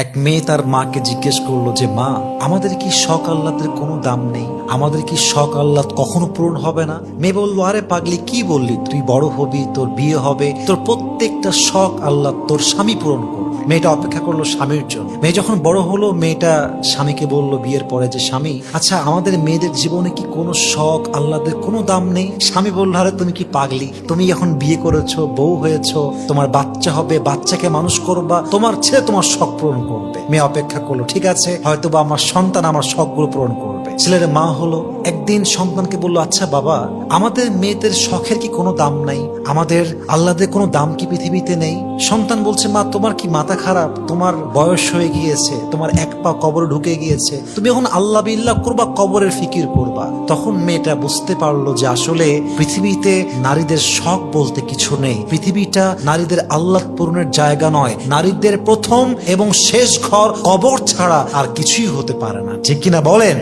এক মেয়ে তার মাকে জিজ্ঞেস করলো যে মা, আমাদের কি শখ আহ্লাদের কোনো দাম নেই? আমাদের কি শখ আহ্লাদ কখনো পূরণ হবে না? মেয়ে বললো, আরে পাগলি, কি বললি? তুই বড় হবি, তোর বিয়ে হবে, তোর প্রত্যেকটা শখ আহ্লাদ তোর স্বামী পূরণ করবে। মেয়েটা অপেক্ষা করলো স্বামীর জন্য। মেয়ে যখন বড় হলো, মেয়েটা স্বামীকে বললো বিয়ের পরে যে স্বামী, আচ্ছা আমাদের মেয়েদের জীবনে কি কোনো শখ আহ্লাদের কোনো দাম নেই? স্বামী বললো, আরে তুমি কি পাগলি? তুমি এখন বিয়ে করেছো, বউ হয়েছো, তোমার বাচ্চা হবে, বাচ্চাকে মানুষ করবা, তোমার ছেলে তোমার শখ পূরণ করবে। মেয়ে অপেক্ষা করলো, ঠিক আছে, হয়তো বা আমার সন্তান আমার শখগুলো পূরণ করবে। ছেলের মা হলো, একদিন সন্তানকে বললো, আচ্ছা বাবা, আমাদের মেয়েদের শখের কি কোনো দাম নাই? আমাদের আহ্লাদের কোনো দাম কি পৃথিবীতে নেই? সন্তান বলছে, মা তোমার কি মাথা খারাপ? তোমার বয়স হয়ে গিয়েছে, তোমার এক পা কবরে ঢুকে গিয়েছে, তুমি এখন আল্লাহ বিল্লাহ করবা, কবরের ফিকির করবা। তখন মেয়েটা বুঝতে পারলো যে আসলে পৃথিবীতে নারীদের শখ বলতে কিছু নেই। পৃথিবীটা নারীদের আহ্লাদ পূরণের জায়গা নয়। নারীদের প্রথম এবং শেষ ঘর কবর ছাড়া আর কিছুই হতে পারে না। ঠিক কিনা বলেন?